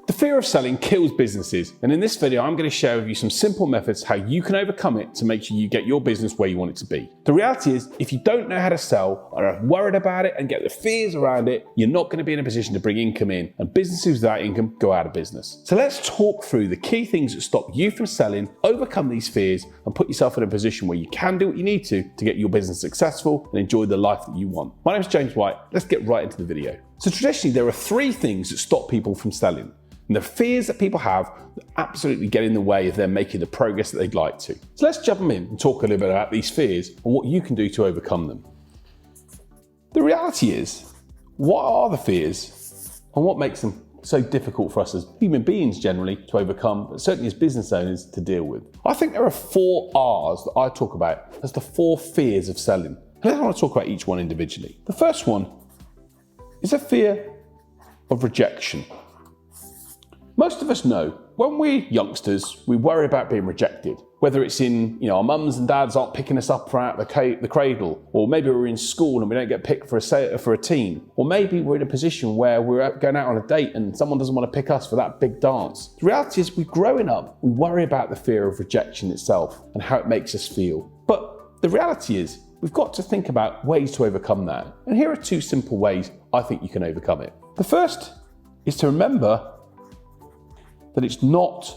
The fear of selling kills businesses, and in this video I'm going to share with you some simple methods how you can overcome it to make sure you get your business where you want it to be. The reality is, if you don't know how to sell, or are worried about it and get the fears around it, you're not going to be in a position to bring income in, and businesses without income go out of business. So let's talk through the key things that stop you from selling, overcome these fears, and put yourself in a position where you can do what you need to get your business successful and enjoy the life that you want. My name is James White. Let's get right into the video. So traditionally there are three things that stop people from selling. And the fears that people have that absolutely get in the way of them making the progress that they'd like to. So let's jump in and talk a little bit about these fears and what you can do to overcome them. The reality is, what are the fears and what makes them so difficult for us as human beings generally to overcome, but certainly as business owners to deal with? I think there are 4 R's that I talk about as the 4 fears of selling. And I want to talk about each one individually. The first one is a fear of rejection. Most of us know when we're youngsters, we worry about being rejected. Whether it's in, our mums and dads aren't picking us up out the cradle, or maybe we're in school and we don't get picked for a team, or maybe we're in a position where we're going out on a date and someone doesn't want to pick us for that big dance. The reality is, we're growing up, we worry about the fear of rejection itself and how it makes us feel. But the reality is, we've got to think about ways to overcome that. And here are 2 simple ways I think you can overcome it. The first is to remember that it's not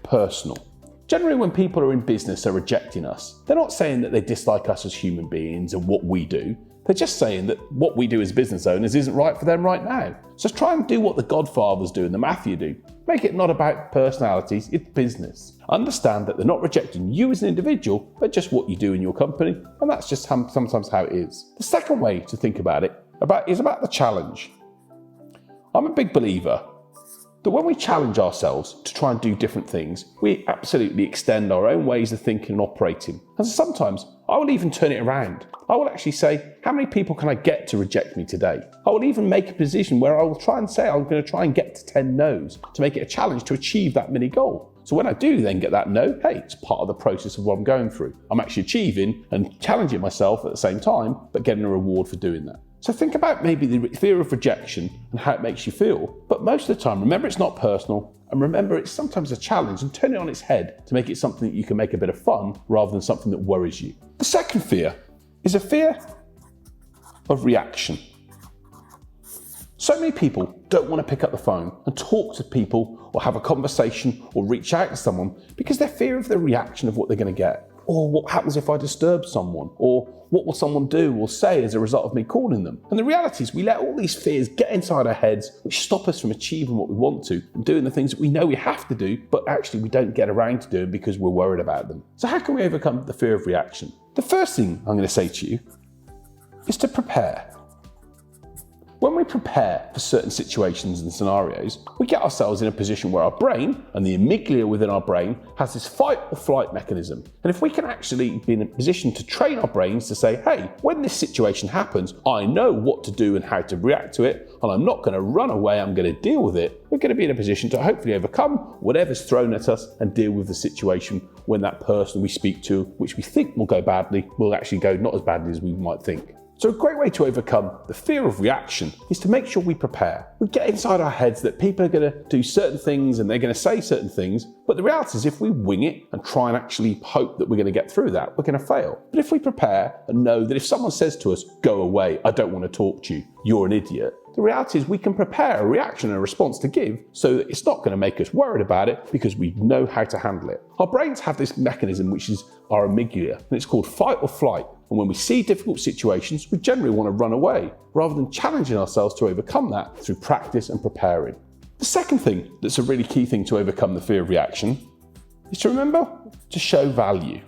personal. Generally, when people are in business are rejecting us, they're not saying that they dislike us as human beings and what we do. They're just saying that what we do as business owners isn't right for them right now. So try and do what the Godfathers do and the Mafia do. Make it not about personalities, it's business. Understand that they're not rejecting you as an individual, but just what you do in your company, and that's just sometimes how it is. The second way to think about it is about the challenge. I'm a big believer that when we challenge ourselves to try and do different things, we absolutely extend our own ways of thinking and operating. And sometimes I will even turn it around. I will actually say, how many people can I get to reject me today? I will even make a position where I will try and say I'm going to try and get to 10 no's to make it a challenge to achieve that mini goal. So when I do then get that no, hey, it's part of the process of what I'm going through. I'm actually achieving and challenging myself at the same time, but getting a reward for doing that. So think about maybe the fear of rejection and how it makes you feel. But most of the time, remember it's not personal, and remember it's sometimes a challenge, and turn it on its head to make it something that you can make a bit of fun rather than something that worries you. The second fear is a fear of reaction. So many people don't want to pick up the phone and talk to people or have a conversation or reach out to someone because they're fear of the reaction of what they're going to get. Or what happens if I disturb someone? Or what will someone do or say as a result of me calling them? And the reality is, we let all these fears get inside our heads, which stop us from achieving what we want to and doing the things that we know we have to do, but actually we don't get around to doing because we're worried about them. So how can we overcome the fear of reaction? The first thing I'm going to say to you is to prepare. When we prepare for certain situations and scenarios, we get ourselves in a position where our brain and the amygdala within our brain has this fight or flight mechanism. And if we can actually be in a position to train our brains to say, hey, when this situation happens, I know what to do and how to react to it, and I'm not going to run away, I'm going to deal with it, we're going to be in a position to hopefully overcome whatever's thrown at us and deal with the situation when that person we speak to, which we think will go badly, will actually go not as badly as we might think. So a great way to overcome the fear of reaction is to make sure we prepare. We get inside our heads that people are going to do certain things and they're going to say certain things, but the reality is, if we wing it and try and actually hope that we're going to get through that, we're going to fail. But if we prepare and know that if someone says to us, go away, I don't want to talk to you, you're an idiot, the reality is we can prepare a reaction and a response to give so that it's not going to make us worried about it because we know how to handle it. Our brains have this mechanism which is our amygdala, and it's called fight or flight. And when we see difficult situations, we generally want to run away rather than challenging ourselves to overcome that through practice and preparing. The second thing that's a really key thing to overcome the fear of reaction is to remember to show value.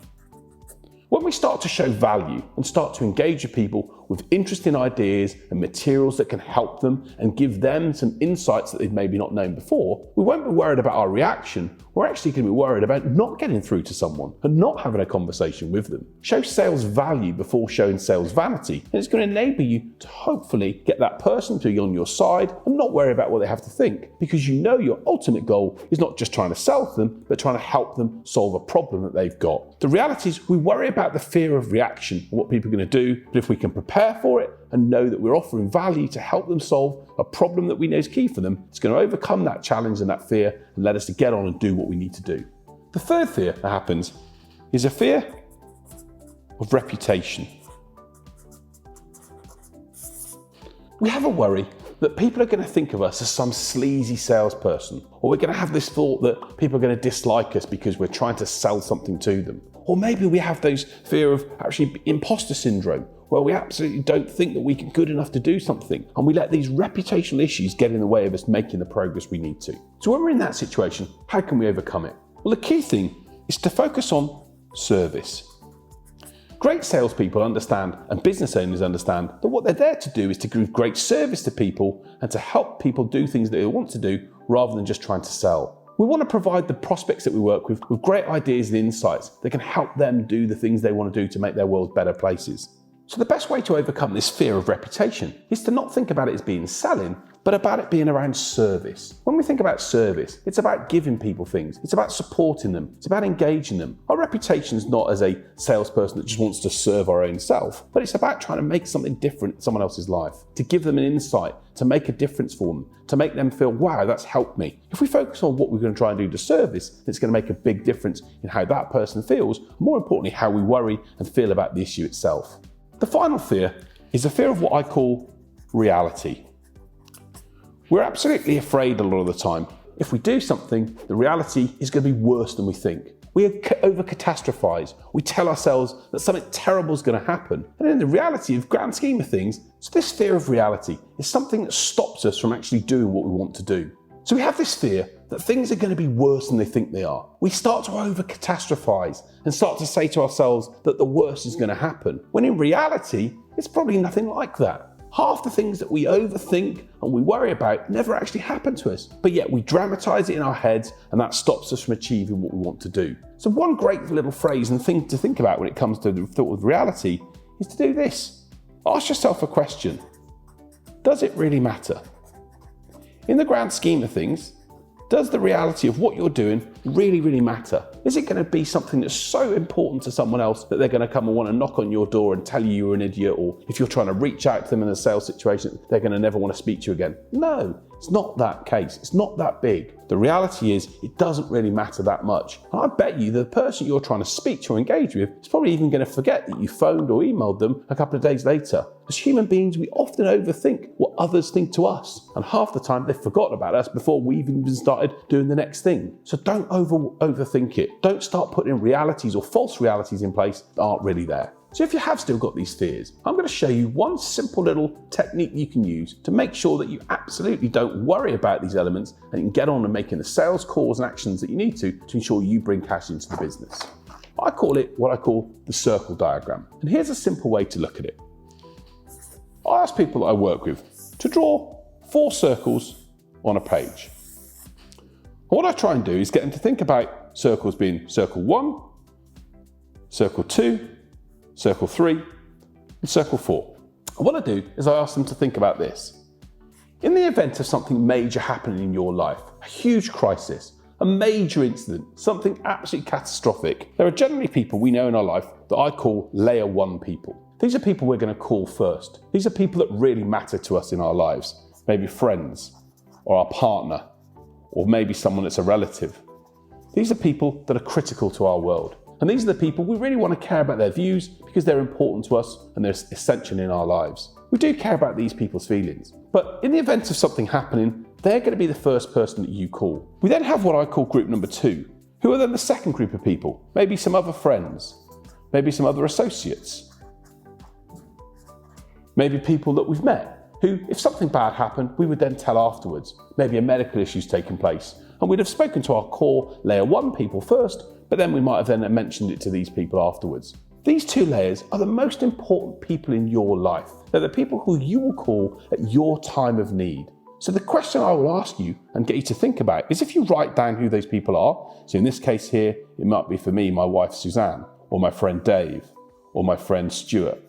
When we start to show value and start to engage with people with interesting ideas and materials that can help them and give them some insights that they've maybe not known before, we won't be worried about our reaction. We're actually going to be worried about not getting through to someone and not having a conversation with them. Show sales value before showing sales vanity, and it's going to enable you to hopefully get that person to be on your side and not worry about what they have to think, because you know your ultimate goal is not just trying to sell to them, but trying to help them solve a problem that they've got. The reality is, we worry about the fear of reaction and what people are going to do, but if we can prepare for it and know that we're offering value to help them solve a problem that we know is key for them, it's going to overcome that challenge and that fear and let us to get on and do what we need to do. The third fear that happens is a fear of reputation. We have a worry that people are going to think of us as some sleazy salesperson, or we're going to have this thought that people are going to dislike us because we're trying to sell something to them. Or maybe we have those fear of actually imposter syndrome, where we absolutely don't think that we're good enough to do something, and we let these reputational issues get in the way of us making the progress we need to. So when we're in that situation, how can we overcome it? Well, the key thing is to focus on service. Great salespeople understand, and business owners understand, that what they're there to do is to give great service to people and to help people do things that they want to do rather than just trying to sell. We want to provide the prospects that we work with great ideas and insights that can help them do the things they want to do to make their world better places. So the best way to overcome this fear of reputation is to not think about it as being selling, but about it being around service. When we think about service, it's about giving people things. It's about supporting them. It's about engaging them. Our reputation is not as a salesperson that just wants to serve our own self, but it's about trying to make something different in someone else's life, to give them an insight, to make a difference for them, to make them feel, wow, that's helped me. If we focus on what we're going to try and do to service, it's going to make a big difference in how that person feels, and more importantly, how we worry and feel about the issue itself. The final fear is a fear of what I call reality. We're absolutely afraid a lot of the time. If we do something, the reality is going to be worse than we think. We over-catastrophize. We tell ourselves that something terrible is going to happen. And in the reality of grand scheme of things, so this fear of reality is something that stops us from actually doing what we want to do. So we have this fear that things are going to be worse than they think they are. We start to over-catastrophize and start to say to ourselves that the worst is going to happen, when in reality, it's probably nothing like that. Half the things that we overthink and we worry about never actually happen to us, but yet we dramatize it in our heads, and that stops us from achieving what we want to do. So one great little phrase and thing to think about when it comes to the thought of reality is to do this. Ask yourself a question. Does it really matter? In the grand scheme of things, does the reality of what you're doing really matter? Is it going to be something that's so important to someone else that they're going to come and want to knock on your door and tell you you're an idiot, or if you're trying to reach out to them in a sales situation, they're going to never want to speak to you again? No, it's not that case. It's not that big. The reality is it doesn't really matter that much. And I bet you the person you're trying to speak to or engage with is probably even going to forget that you phoned or emailed them a couple of days later. As human beings, we often overthink what others think to us, and half the time they've forgotten about us before we've even started doing the next thing. So don't overthink it. Don't start putting realities or false realities in place that aren't really there. So if you have still got these fears, I'm going to show you one simple little technique you can use to make sure that you absolutely don't worry about these elements, and you can get on and making the sales calls and actions that you need to ensure you bring cash into the business. I call it what I call the circle diagram. And here's a simple way to look at it. I ask people that I work with to draw 4 circles on a page. What I try and do is get them to think about circles being circle 1, circle 2, circle 3, and circle 4. And what I do is I ask them to think about this. In the event of something major happening in your life, a huge crisis, a major incident, something absolutely catastrophic, there are generally people we know in our life that I call layer 1 people. These are people we're going to call first. These are people that really matter to us in our lives. Maybe friends, or our partner, or maybe someone that's a relative. These are people that are critical to our world. And these are the people we really want to care about their views because they're important to us and they're essential in our lives. We do care about these people's feelings. But in the event of something happening, they're going to be the first person that you call. We then have what I call group number 2, who are then the second group of people. Maybe some other friends, maybe some other associates, maybe people that we've met, who, if something bad happened, we would then tell afterwards. Maybe a medical issue's taken place, and we'd have spoken to our core layer 1 people first, but then we might have then mentioned it to these people afterwards. These 2 layers are the most important people in your life. They're the people who you will call at your time of need. So the question I will ask you and get you to think about is, if you write down who those people are, so in this case here, it might be for me, my wife Suzanne, or my friend Dave, or my friend Stuart.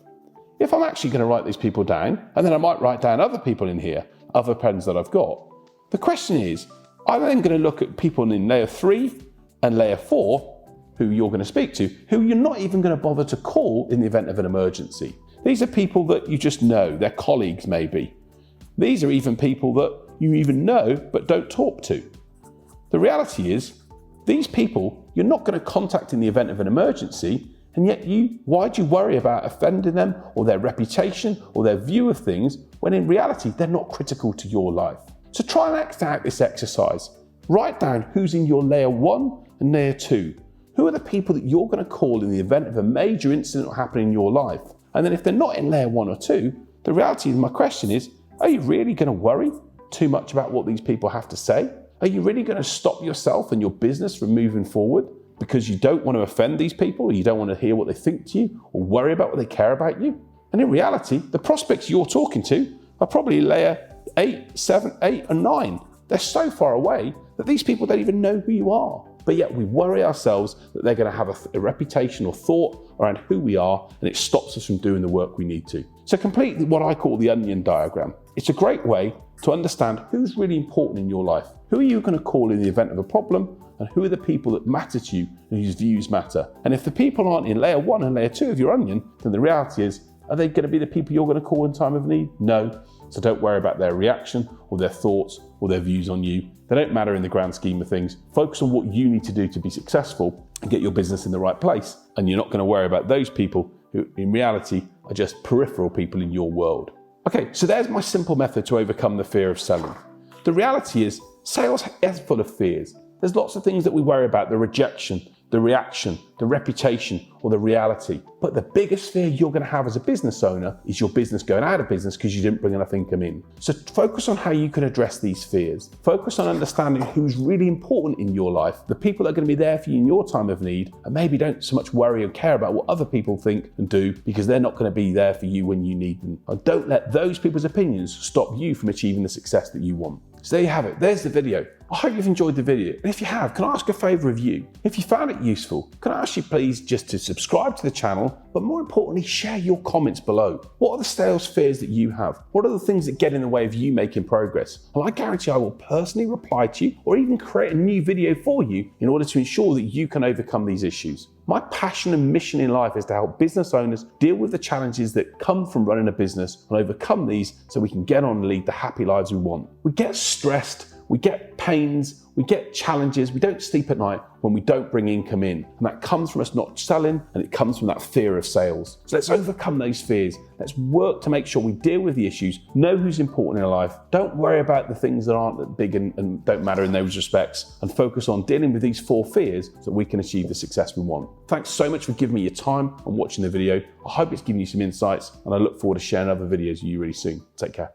If I'm actually going to write these people down, and then I might write down other people in here, other friends that I've got, the question is, I'm then going to look at people in layer 3 and layer 4 who you're going to speak to, who you're not even going to bother to call in the event of an emergency. These are people that you just know, they're colleagues maybe. These are even people that you even know but don't talk to. The reality is, these people you're not going to contact in the event of an emergency, and yet why'd you worry about offending them or their reputation or their view of things when in reality they're not critical to your life? So try and act out this exercise. Write down who's in your layer 1 and layer 2. Who are the people that you're going to call in the event of a major incident happening in your life? And then if they're not in layer 1 or 2, the reality of my question is, are you really going to worry too much about what these people have to say? Are you really going to stop yourself and your business from moving forward because you don't want to offend these people, or you don't want to hear what they think to you, or worry about what they care about you? And in reality, the prospects you're talking to are probably layer 8, 7, 8, and 9. They're so far away that these people don't even know who you are. But yet we worry ourselves that they're going to have a reputation or thought around who we are, and it stops us from doing the work we need to. So complete what I call the onion diagram. It's a great way to understand who's really important in your life. Who are you going to call in the event of a problem, and who are the people that matter to you and whose views matter? And if the people aren't in layer 1 and layer 2 of your onion, then the reality is, are they going to be the people you're going to call in time of need? No. So don't worry about their reaction or their thoughts or their views on you. They don't matter in the grand scheme of things. Focus on what you need to do to be successful and get your business in the right place. And you're not going to worry about those people who in reality are just peripheral people in your world. Okay, so there's my simple method to overcome the fear of selling. The reality is, sales is full of fears. There's lots of things that we worry about: the rejection, the reaction, the reputation, or the reality. But the biggest fear you're going to have as a business owner is your business going out of business because you didn't bring enough income in. So focus on how you can address these fears. Focus on understanding who's really important in your life, the people that are going to be there for you in your time of need, and maybe don't so much worry or care about what other people think and do, because they're not going to be there for you when you need them. And don't let those people's opinions stop you from achieving the success that you want. So there you have it. There's the video. I hope you've enjoyed the video. And if you have, can I ask a favour of you? If you found it useful, can I ask you please just to subscribe to the channel, but more importantly, share your comments below. What are the sales fears that you have? What are the things that get in the way of you making progress? And I guarantee I will personally reply to you, or even create a new video for you in order to ensure that you can overcome these issues. My passion and mission in life is to help business owners deal with the challenges that come from running a business and overcome these so we can get on and lead the happy lives we want. We get stressed, we get pains, we get challenges, we don't sleep at night when we don't bring income in. And that comes from us not selling, and it comes from that fear of sales. So let's overcome those fears. Let's work to make sure we deal with the issues, know who's important in our life, don't worry about the things that aren't that big and don't matter in those respects, and focus on dealing with these 4 fears so we can achieve the success we want. Thanks so much for giving me your time and watching the video. I hope it's given you some insights, and I look forward to sharing other videos with you really soon. Take care.